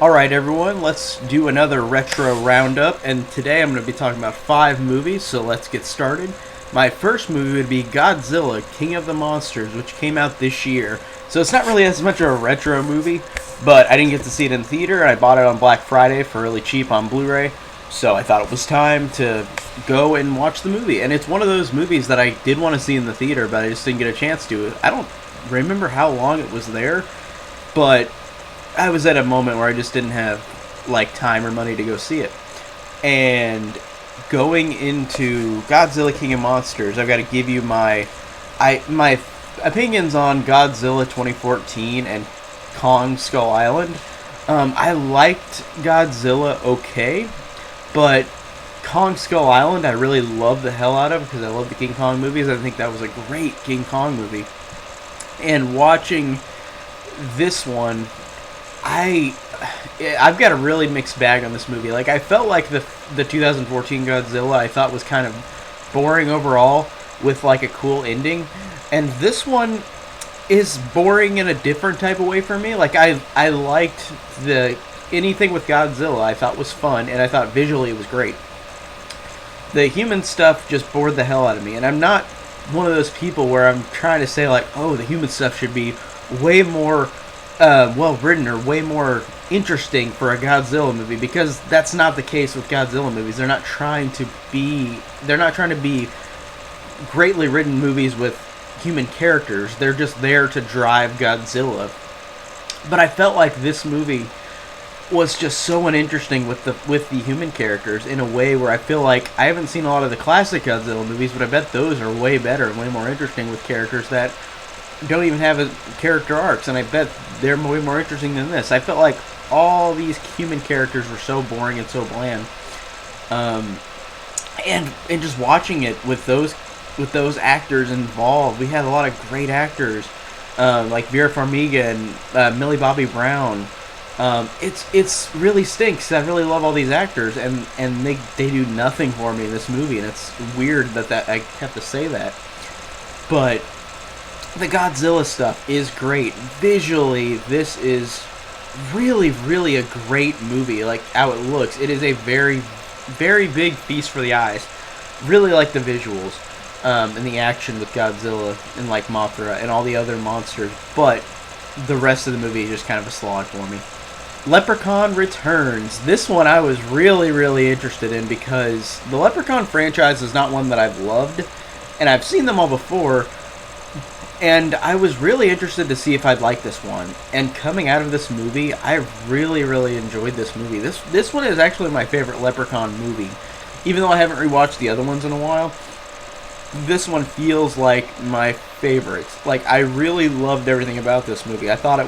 Alright everyone, let's do another retro roundup, and today I'm going to be talking about 5 movies, so let's get started. My first movie would be Godzilla, King of the Monsters, which came out this year. So it's not really as much of a retro movie, but I didn't get to see it in theater, and I bought it on Black Friday for really cheap on Blu-ray, so I thought it was time to go and watch the movie. And it's one of those movies that I did want to see in the theater, but I just didn't get a chance to. I don't remember how long it was there, but I was at a moment where I just didn't have time or money to go see it. And going into Godzilla King of Monsters, I've got to give you my opinions on Godzilla 2014 and Kong Skull Island. I liked Godzilla okay, but Kong Skull Island I really love the hell out of because I love the King Kong movies. I think that was a great King Kong movie. And watching this one, I've got a really mixed bag on this movie. I felt like the 2014 Godzilla I thought was kind of boring overall with a cool ending, and this one is boring in a different type of way for me. I liked the anything with Godzilla I thought was fun, and I thought visually it was great. The human stuff just bored the hell out of me, and I'm not one of those people where I'm trying to say oh, the human stuff should be way more well written or way more interesting for a Godzilla movie, because that's not the case with Godzilla movies. They're not trying to be greatly written movies with human characters. They're just there to drive Godzilla. But I felt like this movie was just so uninteresting with the human characters in a way where I feel like I haven't seen a lot of the classic Godzilla movies, but I bet those are way better and way more interesting with characters that don't even have a character arcs, and I bet they're way more interesting than this. I felt like all these human characters were so boring and so bland, and just watching it with those actors involved, we had a lot of great actors, like Vera Farmiga and Millie Bobby Brown. It's really stinks. I really love all these actors, and they do nothing for me in this movie, and it's weird that I have to say that, but the Godzilla stuff is great. Visually, this is really, really a great movie. How it looks, it is a very, very big feast for the eyes. Really like the visuals, and the action with Godzilla and Mothra and all the other monsters. But the rest of the movie is just kind of a slog for me. Leprechaun Returns. This one I was really, really interested in because the Leprechaun franchise is not one that I've loved, and I've seen them all before. And I was really interested to see if I'd like this one. And coming out of this movie, I really, really enjoyed this movie. This one is actually my favorite Leprechaun movie. Even though I haven't rewatched the other ones in a while, this one feels like my favorite. I really loved everything about this movie. I thought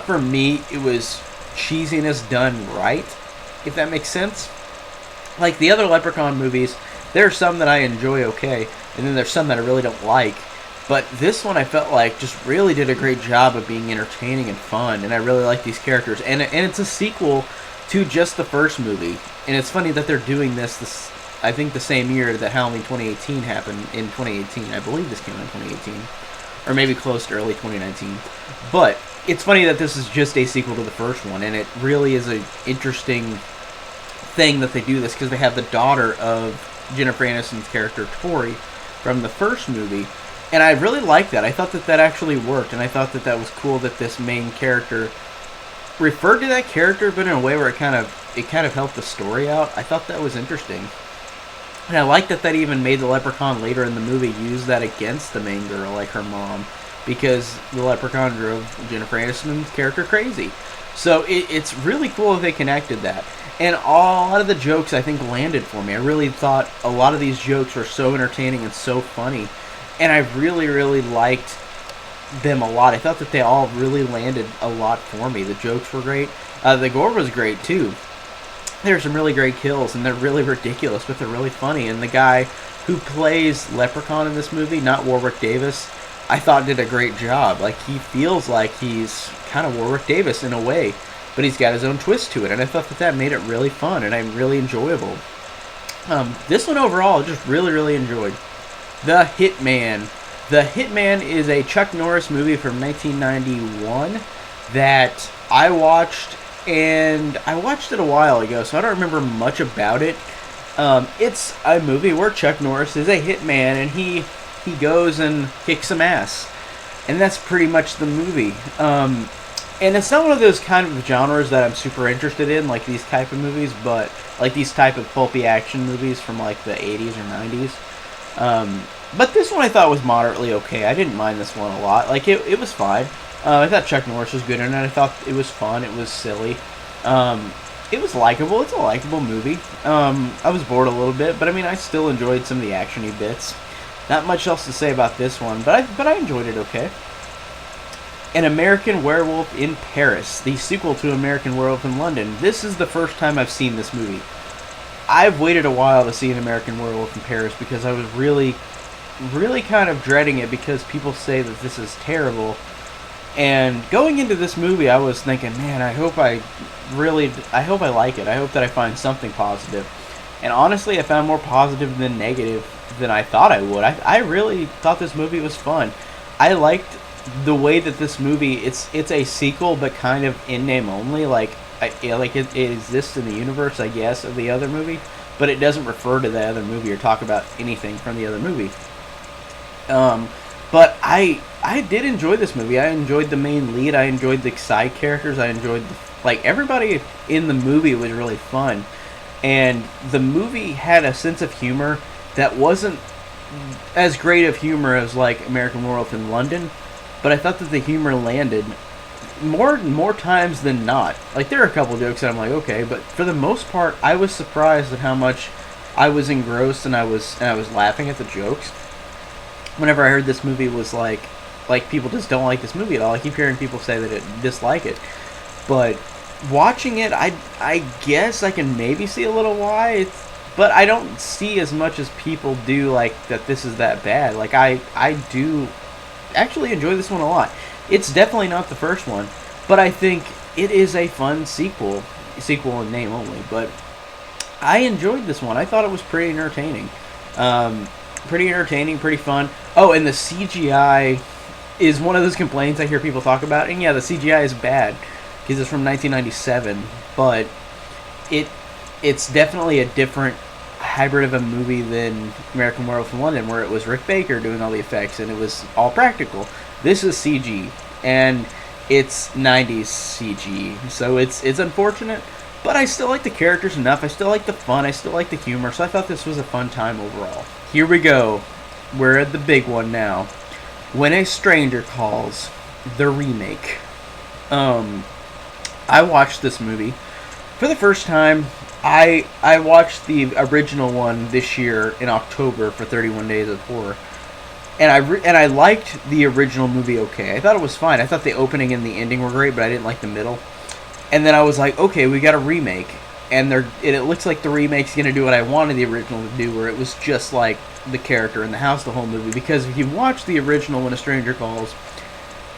for me, it was cheesiness done right, if that makes sense. Like the other Leprechaun movies, there are some that I enjoy okay, and then there's some that I really don't like. But this one I felt like just really did a great job of being entertaining and fun, and I really like these characters. And it's a sequel to just the first movie. And it's funny that they're doing this I think the same year that Halloween 2018 happened, in 2018. I believe this came out in 2018. Or maybe close to early 2019. But it's funny that this is just a sequel to the first one, and it really is an interesting thing that they do this, because they have the daughter of Jennifer Aniston's character, Tori, from the first movie. And I really liked that. I thought that actually worked, and I thought that was cool that this main character referred to that character, but in a way where it kind of helped the story out. I thought that was interesting. And I like that even made the Leprechaun later in the movie use that against the main girl, like her mom, because the Leprechaun drove Jennifer Aniston's character crazy. So it's really cool that they connected that. And a lot of the jokes, I think, landed for me. I really thought a lot of these jokes were so entertaining and so funny. And I really, really liked them a lot. I thought that they all really landed a lot for me. The jokes were great. The gore was great, too. There's some really great kills, and they're really ridiculous, but they're really funny. And the guy who plays Leprechaun in this movie, not Warwick Davis, I thought did a great job. He feels like he's kind of Warwick Davis in a way, but he's got his own twist to it. And I thought that made it really fun and really enjoyable. This one overall, I just really, really enjoyed. The Hitman. The Hitman is a Chuck Norris movie from 1991. that I watched, and I watched it a while ago, so I don't remember much about it. It's a movie where Chuck Norris is a hitman, and he goes and kicks some ass, and that's pretty much the movie. And it's not one of those kind of genres that I'm super interested in, like these type of movies, but like these type of pulpy action movies from like the 80s or 90s. But this one I thought was moderately okay. I didn't mind this one a lot. Like, it was fine. I thought Chuck Norris was good in it. I thought it was fun. It was silly. It was likable. It's a likable movie. I was bored a little bit, but I mean, I still enjoyed some of the action-y bits. Not much else to say about this one, but I enjoyed it okay. An American Werewolf in Paris, the sequel to American Werewolf in London. This is the first time I've seen this movie. I've waited a while to see An American Werewolf in Paris because I was really kind of dreading it because people say that this is terrible. And going into this movie, I was thinking, man, I hope I like it. I hope that I find something positive. And honestly, I found more positive than negative than I thought I would. I really thought this movie was fun. I liked the way that this movie, it's a sequel, but kind of in name only. Like, it exists in the universe, I guess, of the other movie, but it doesn't refer to the other movie or talk about anything from the other movie. But I did enjoy this movie. I enjoyed the main lead. I enjoyed the side characters. I enjoyed everybody in the movie was really fun, and the movie had a sense of humor that wasn't as great of humor as like American Werewolf in London. But I thought that the humor landed more times than not. Like, there are a couple jokes that I'm like, okay, but for the most part, I was surprised at how much I was engrossed and I was laughing at the jokes. Whenever I heard this movie was like people just don't like this movie at all. I keep hearing people say that it dislike it, but watching it, I guess I can maybe see a little why. But I don't see as much as people do, like, that this is that bad. Like, I do actually enjoy this one a lot. It's definitely not the first one, but I think it is a fun sequel in name only. But I enjoyed this one. I thought it was pretty entertaining. Pretty fun. Oh, and the CGI is one of those complaints I hear people talk about. And yeah, the CGI is bad because it's from 1997, but it's definitely a different hybrid of a movie than American Werewolf in London, where it was Rick Baker doing all the effects and it was all practical. This is CG, and it's 90s CG, so it's unfortunate, but I still like the characters enough. I still like the fun. I still like the humor, so I thought this was a fun time overall. Here we go. We're at the big one now. When a Stranger Calls, the remake. I watched this movie for the first time. I watched the original one this year in October for 31 Days of Horror, and I liked the original movie okay. I thought it was fine. I thought the opening and the ending were great, but I didn't like the middle. And then I was like, okay, we got a remake, and it looks like the remake's gonna do what I wanted the original to do, where it was just like the character in the house the whole movie. Because if you watch the original When a Stranger Calls,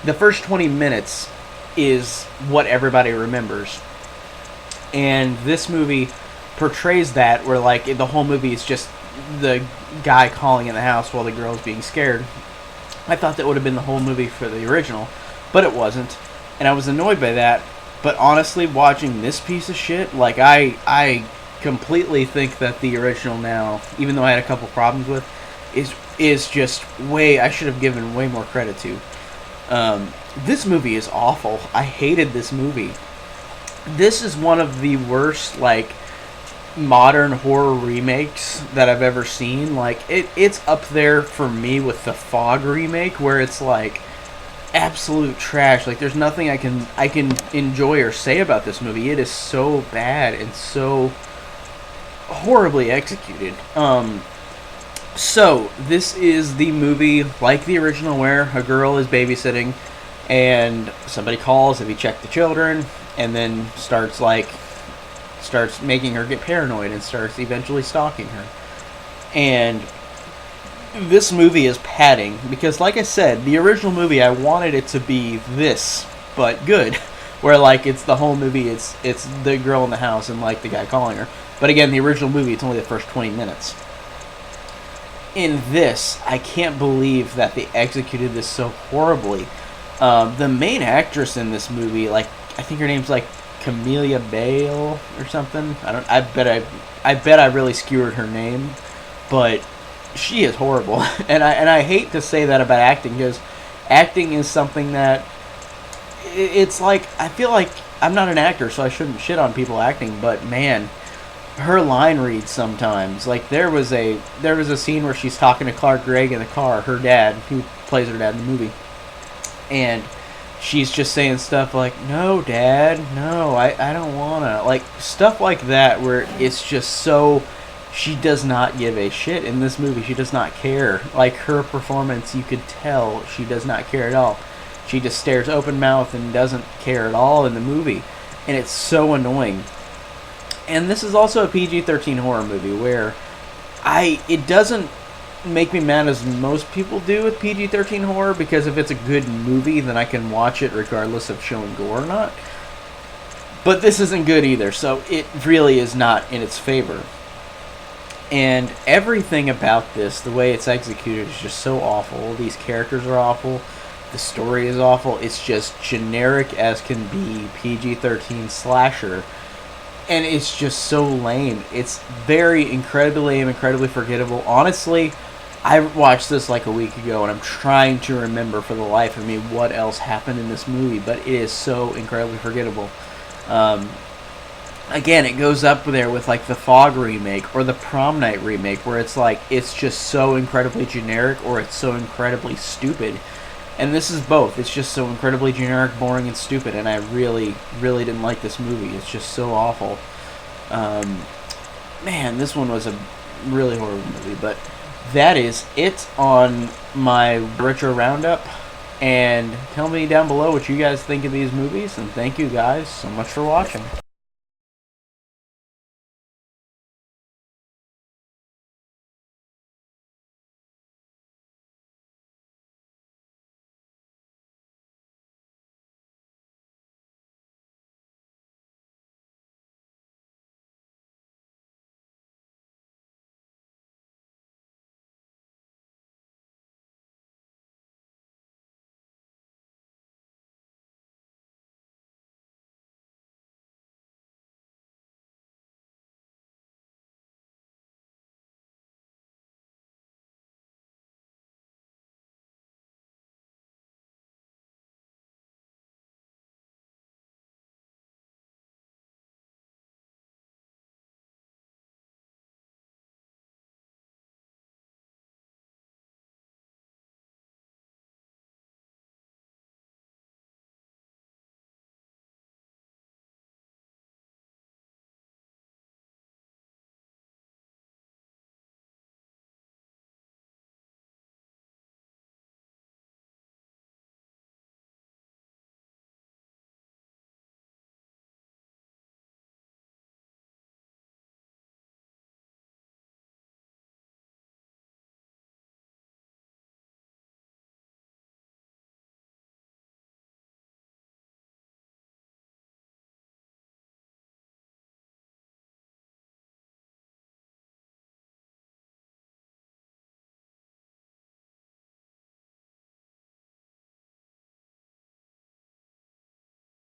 the first 20 minutes is what everybody remembers. And this movie portrays that, where like the whole movie is just the guy calling in the house while the girl's being scared. I thought that would have been the whole movie for the original, but it wasn't, and I was annoyed by that. But honestly, watching this piece of shit, like, I completely think that the original now, even though I had a couple problems with, is just I should have given way more credit to. This movie is awful. I hated this movie. This is one of the worst, like, modern horror remakes that I've ever seen. Like, it's up there for me with the Fog remake, where it's like absolute trash. Like, there's nothing I can enjoy or say about this movie. It is so bad and so horribly executed. So this is the movie like the original, where a girl is babysitting and somebody calls, have you checked the children, and then starts making her get paranoid and starts eventually stalking her. And this movie is padding, because like I said, the original movie, I wanted it to be this, but good, where like it's the whole movie, it's the girl in the house and like the guy calling her. But again, the original movie, it's only the first 20 minutes. In this, I can't believe that they executed this so horribly. The main actress in this movie, like, I think her name's like Camelia Bale or something. I don't. I bet I really skewered her name, but she is horrible, and I hate to say that about acting, because acting is something that it's like, I feel like I'm not an actor, so I shouldn't shit on people acting, but man, her line reads sometimes. Like, there was a scene where she's talking to Clark Gregg in the car, her dad, who plays her dad in the movie, and she's just saying stuff like, "No, Dad, no, I don't wanna," like stuff like that, where it's just so, she does not give a shit in this movie. She does not care. Like, her performance, you could tell she does not care at all. She just stares open mouth and doesn't care at all in the movie, and it's so annoying. And this is also a PG-13 horror movie, where it doesn't make me mad as most people do with PG-13 horror, because if it's a good movie, then I can watch it regardless of showing gore or not. But this isn't good either, so it really is not in its favor. And everything about this, the way it's executed, is just so awful. These characters are awful. The story is awful. It's just generic as can be PG-13 slasher. And it's just so lame. It's very incredibly lame, incredibly forgettable. Honestly, I watched this like a week ago, and I'm trying to remember for the life of me what else happened in this movie, but it is so incredibly forgettable. Again, it goes up there with like the Fog remake or the Prom Night remake, where it's like, it's just so incredibly generic, or it's so incredibly stupid. And this is both. It's just so incredibly generic, boring, and stupid, and I really, really didn't like this movie. It's just so awful. Man, this one was a really horrible movie, but that is it on my retro roundup. And tell me down below what you guys think of these movies, and thank you guys so much for watching.